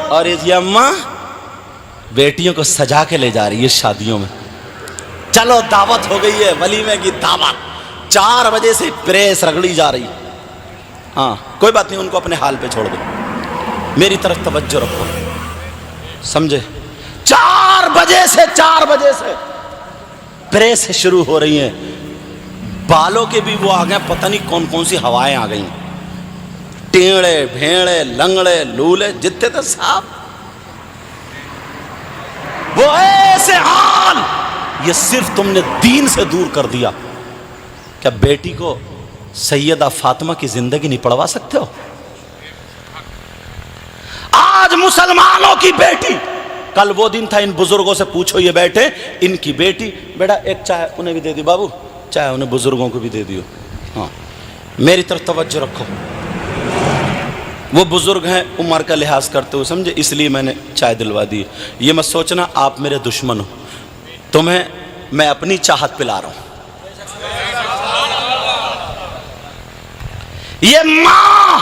और ये अम्मा बेटियों को सजा के ले जा रही है शादियों में। चलो दावत हो गई है, वलीमे की दावत, 4 बजे से प्रेस रगड़ी जा रही। हाँ कोई बात नहीं, उनको अपने हाल पे छोड़ दो, मेरी तरफ तवज्जो रखो, समझे। 4 बजे से प्रेस शुरू हो रही है। बालों के भी वो आ गए, पता नहीं कौन कौन सी हवाएं आ गई, टेढ़े भेड़े लंगड़े लूले जितने थे साहब, वो ऐसे हाल। ये सिर्फ तुमने दीन से दूर कर दिया। क्या बेटी को सैयदा फातिमा की जिंदगी नहीं पढ़वा सकते हो? आज मुसलमानों की बेटी, कल वो दिन था, इन बुजुर्गों से पूछो, ये बैठे, इनकी बेटी, बेटा एक चाय उन्हें भी दे दी बाबू, चाय उन्हें बुजुर्गों को भी दे दियो। हाँ मेरी तरफ तवज्जो रखो, वो बुजुर्ग हैं, उम्र का लिहाज करते हुए, समझे, इसलिए मैंने चाय दिलवा दी। ये मत सोचना आप मेरे दुश्मन हो, तुम्हें मैं अपनी चाहत पिला रहा हूं। ये मां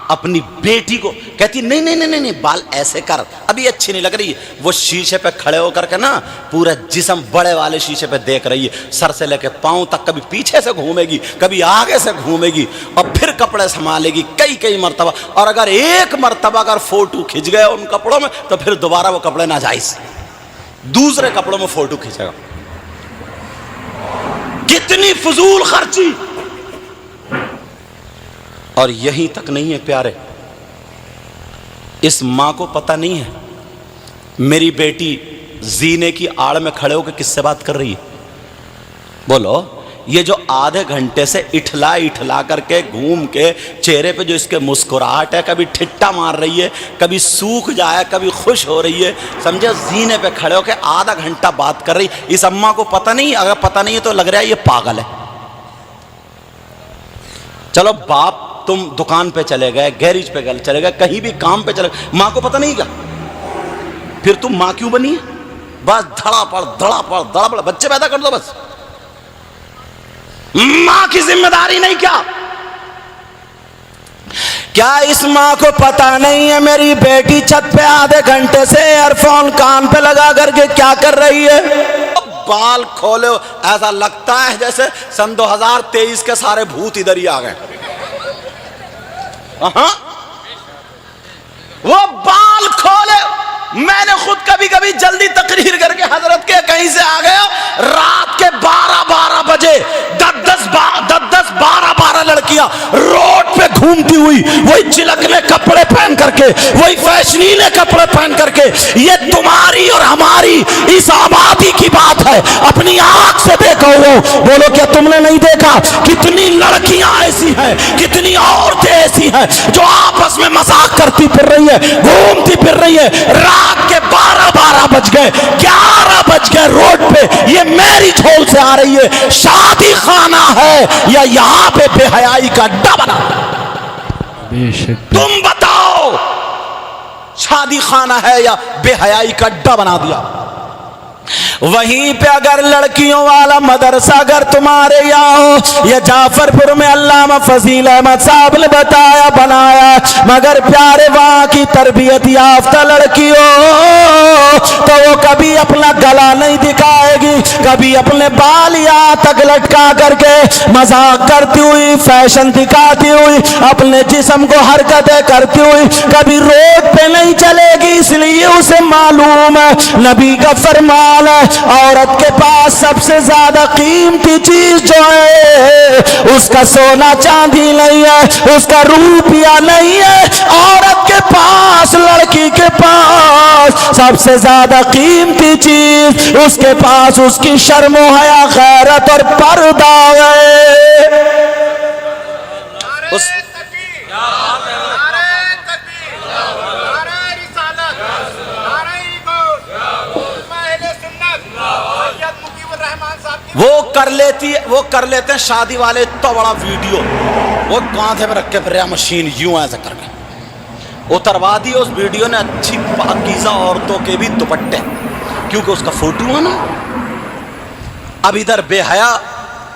अपनी बेटी को कहती नहीं नहीं नहीं नहीं, बाल ऐसे कर, अभी अच्छी नहीं लग रही। वो शीशे पे खड़े होकर के ना पूरा जिस्म बड़े वाले शीशे पे देख रही है, सर से लेके पांव तक, कभी पीछे से घूमेगी, कभी आगे से घूमेगी, और फिर कपड़े संभालेगी कई मर्तबा। और अगर एक मर्तबा अगर फोटो खिंच गए उन कपड़ों में, तो फिर दोबारा वो कपड़े नाजायज, दूसरे कपड़ों में फोटो खींचेगा। कितनी फजूल खर्ची। और यहीं तक नहीं है प्यारे, इस मां को पता नहीं है मेरी बेटी जीने की आड़ में खड़े होकर किससे बात कर रही है। बोलो, ये जो आधे घंटे से इठला करके घूम के चेहरे पे जो इसके मुस्कुराहट है, कभी ठिट्टा मार रही है, कभी सूख जाए, कभी खुश हो रही है, समझे, जीने पे खड़े होकर आधा घंटा बात कर रही। इस अम्मा को पता नहीं, अगर पता नहीं है तो लग रहा है ये पागल है। चलो बाप तुम दुकान पे चले गए, गैरेज पे चले गए, कहीं भी काम पे चले गए, मां को पता नहीं क्या? फिर तुम मां क्यों बनी है? बस धड़ापड़ बच्चे पैदा कर दो बस। मां की जिम्मेदारी नहीं क्या इस मां को पता नहीं है मेरी बेटी छत पे आधे घंटे से ईयरफोन कान पे लगा करके क्या कर रही है? बाल खोले, ऐसा लगता है जैसे सन 2023 के सारे भूत इधर ही आ गए। वो बाल खोले, मैंने खुद कभी जल्दी तकरीर करके हजरत के कहीं से आ गया, रात के 12 बजे 10-12 लड़कियां रोड पे घूमती हुई, वही चिलकने कपड़े पहन करके, वही फैशनीले कपड़े पहन करके। ये तुम्हारी और हमारी इस आबादी की बात है, अपनी आंख से देखो। बोलो क्या तुमने नहीं देखा? कितनी लड़कियां ऐसी हैं, कितनी औरतें ऐसी हैं जो आपस में मजाक करती फिर रही है, घूमती फिर रही है। रात के 12 बज गए, 11 बज गए, रोड पे ये मैरिज हॉल से आ रही है। शादी खाना है या यहाँ पे बेहयाई का अड्डा बना? तुम बताओ, शादी खाना है या बेहयाई का अड्डा बना दिया? वहीं पे अगर लड़कियों वाला मदरसा अगर तुम्हारे यहाँ हो, या जाफरपुर में अल्लामा फजील अहमद साहब ने बताया बनाया, मगर प्यारे वहाँ की तरबियत याफ्ता लड़की हो तो वो कभी अपना गला नहीं दिखाएगी, कभी अपने बाल यहाँ तक लटका करके मजाक करती हुई, फैशन दिखाती हुई, अपने जिस्म को हरकतें करती हुई कभी रोड पे नहीं चलेगी। इसलिए उसे मालूम है, नबी का फरमान है, औरत के पास सबसे ज्यादा कीमती चीज जो है उसका सोना चांदी नहीं है, उसका रुपया नहीं है। औरत के पास, लड़की के पास सबसे ज्यादा कीमती चीज उसके पास उसकी शर्म हया, गैरत और पर्दा है। उस वो कर लेते हैं शादी वाले इतना बड़ा वीडियो, वो कांधे में रख के फिर मशीन यूं ऐसा करके उतरवा दी। उस वीडियो ने अच्छी पाकीज़ा औरतों के भी दुपट्टे, क्योंकि उसका फोटो है ना। अब इधर बेहया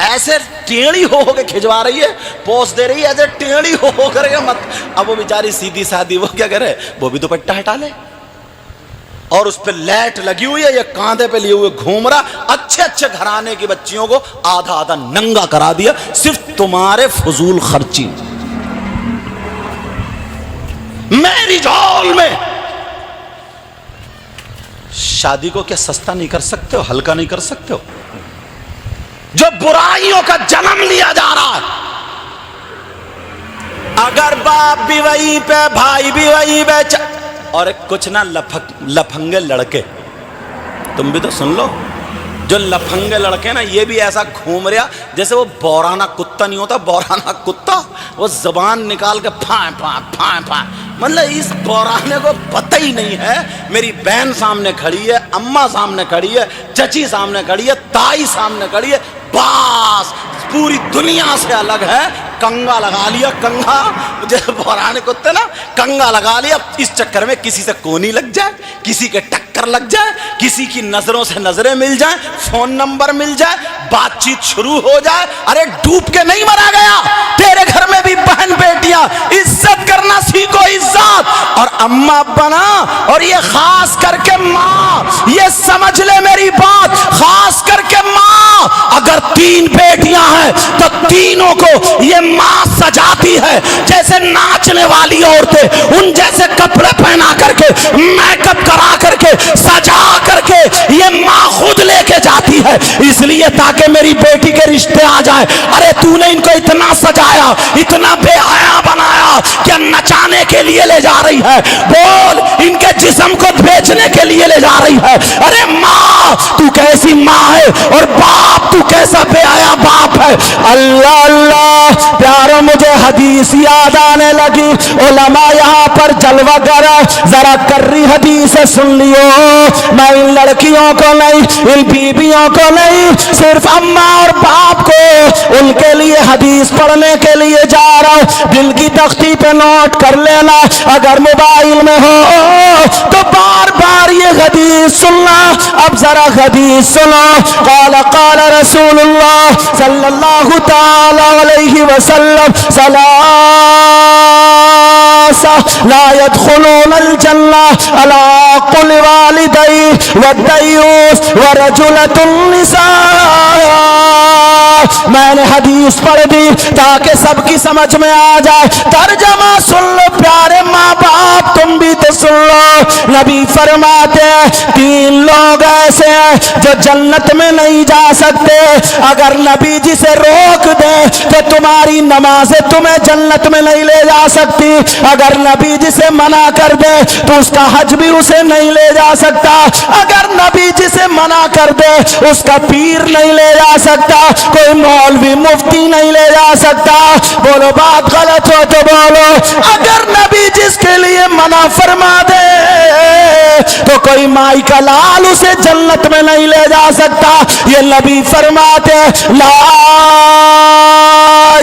ऐसे टेढ़ी हो के खिंचवा रही है, पोस दे रही है, ऐसे टेढ़ी हो करके मत। अब वो बेचारी सीधी सादी, वो क्या करे, वो भी दुपट्टा हटा ले, और उस पर लाइट लगी हुई है, ये कांधे पे लिए हुए घूम रहा। अच्छे अच्छे घराने की बच्चियों को आधा आधा नंगा करा दिया, सिर्फ तुम्हारे फजूल खर्ची। मेरी झोल में शादी को क्या सस्ता नहीं कर सकते हो, हल्का नहीं कर सकते हो? जो बुराइयों का जन्म लिया जा रहा है, अगर बाप भी वहीं पे, भाई भी वहीं पे, और कुछ ना लफंगे लड़के, तुम भी तो सुन लो, जो लफंगे लड़के ना, ये भी ऐसा घूम रहा जैसे वो बौराना कुत्ता नहीं होता, बौराना कुत्ता, वो जबान निकाल के फां फां फां फां, मतलब इस बौराने को पता ही नहीं है। मेरी बहन सामने खड़ी है, अम्मा सामने खड़ी है, चची सामने खड़ी है, ताई सामने खड़ी है, बस पूरी दुनिया से अलग है। कंगा लगा लिया, कंगा, जैसे बौराने कुत्ते ना, कंगा लगा लिया। इस चक्कर में किसी से कोनी लग जाए, किसी के टक्कर लग जाए, किसी की नजरों से नजरें मिल जाए, फोन नंबर मिल जाए, बातचीत शुरू हो जाए। अरे डूब के नहीं मरा गया, तेरे घर में भी बहन बेटियां, इज्जत करना सीखो, इज्जत। और अम्मा बना, और ये खास करके माँ, ये समझ ले मेरी बात, खास करके माँ, अगर 3 बेटियां हैं तो तीनों को ये माँ सजाती है, जैसे नाचने वाली औरतें, उन जैसे कपड़े पहना करके, मेकअप करा करके, सजा करके ये माँ खुद लेके जाती है, इसलिए ताकि मेरी बेटी के रिश्ते आ जाए। अरे तूने इनको इतना सजाया, इतना बेहया बनाया, क्या नचाने के लिए ले जा रही है? बोल, इनके जिस्म को बेचने के लिए ले जा रही है? अरे माँ तू कैसी माँ है, और बाप तू कैसा बेहया बाप है। अल्लाह अल्लाह प्यारो, मुझे हदीस याद आने लगी। उलमा यहाँ पर जलवा करा, जरा कर्री हदीस सुन लियो। मैं इन लड़कियों को नहीं, इन बीबियों को नहीं, सिर्फ अम्मा और बाप को, उनके लिए हदीस पढ़ने के लिए जा रहा हूँ। दिल की तख्ती पे नोट कर लेना, अगर मोबाइल में हो तो बार बार ये हदीस सुनना। अब जरा हदीस सुनो। क़ाल क़ाल रसूलुल्लाह सल्लल्लाहु तआला अलैहि वसल्लम, सलासा ला यदखुलूनल जन्नह अला कुल्लि वालिदैहि वद्दयूस वरजुलतुन निसा। मैंने हदीस पढ़ दी ताकि सबकी समझ में आ जाए। तर्जमा सुन लो प्यारे माँ बाप, तुम भी तो सुन लो। नबी फरमाते हैं 3 लोग ऐसे हैं जो जन्नत में नहीं जा सकते। अगर नबी जी से रोक दे तो तुम्हारी नमाजें तुम्हें जन्नत में नहीं ले जा सकती। अगर नबी जी से मना कर दे तो उसका हज भी उसे नहीं ले जा सकता। अगर नबी जी से मना कर दे उसका पीर नहीं ले जा सकता, कोई मौलवी मुफ्ती नहीं ले जा सकता। बोलो बात गलत हो तो बोलो। अगर नबी जिसके लिए मना फरमा दे तो कोई माई का लाल उसे जन्नत में नहीं ले जा सकता। ये नबी फरमाते ला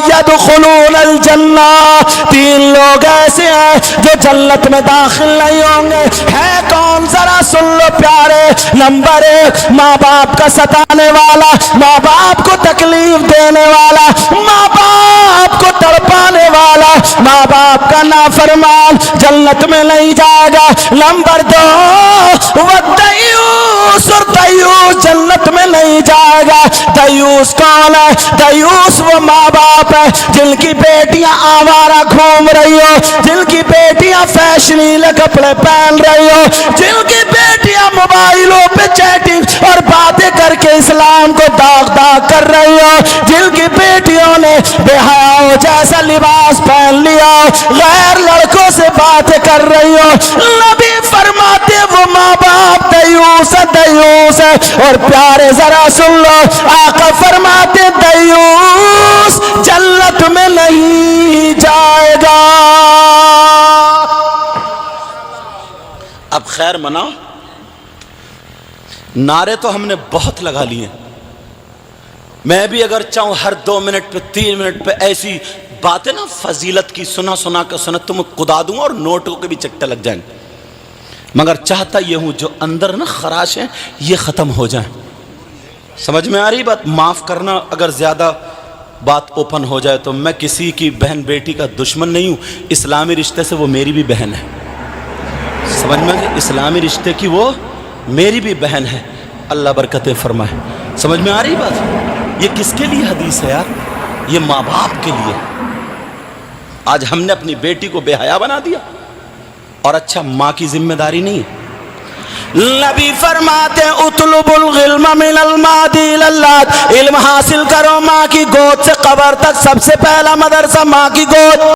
यदखुलूनल जन्नह, 3 लोग ऐसे हैं जो जन्नत में दाखिल नहीं होंगे। है कौन, जरा सुन लो प्यारे। नंबर 1, माँ बाप का सताने वाला, माँ बाप को तकलीफ देने वाला, माँ बाप को तड़पाने वाला, माँ बाप का नाफरमान जन्नत में नहीं जाएगा। नंबर 2, वद्दयूस, और दयूस जन्नत में नहीं जाएगा। दयूस कौन है? दयूस वो माँ बाप है जिनकी बेटियां आवारा घूम रही हो, जिनकी बेटियां फैशनीले कपड़े पहन रही हो, जिनकी बेटियां मोबाइलों पे चैटिंग और बातें करके इस्लाम को दाग दाग कर रही हो, जिनकी बेटियों ने बेहयाओं जैसा लिबास पहन लिया, गैर लड़कों से बातें कर रही हो। नबी फरमाते वो माँ बाप दयूस है, दयूस है। और प्यारे जरा सुन लो, आका फरमाते दयूस जन्नत में नहीं जाएगा। अब खैर मनाओ, नारे तो हमने बहुत लगा लिए। मैं भी अगर चाहूं हर 2 मिनट पे 3 मिनट पे ऐसी बातें ना फजीलत की सुना सुना कर सुना तुम्हें कुदा दूंगा और नोटों के भी चट्टे लग जाएंगे, मगर चाहता ये हूं जो अंदर ना खराश है ये खत्म हो जाए। समझ में आ रही बात? माफ करना, अगर ज्यादा बात ओपन हो जाए तो मैं किसी की बहन बेटी का दुश्मन नहीं हूं, इस्लामी रिश्ते से वो मेरी भी बहन है। समझ में आ गई? इस्लामी रिश्ते की वो मेरी भी बहन है। अल्लाह बरकतें फरमाए। समझ में आ रही बात? ये किसके लिए हदीस है यार? ये माँ बाप के लिए। आज हमने अपनी बेटी को बेहया बना दिया, और अच्छा माँ की जिम्मेदारी नहीं है। नबी फरमाते उतलुबुल इल्म मिनल मादी इलल्लाह, इल्म हासिल करो माँ की गोद से कब्र तक। सबसे पहला मदरसा माँ की गोद।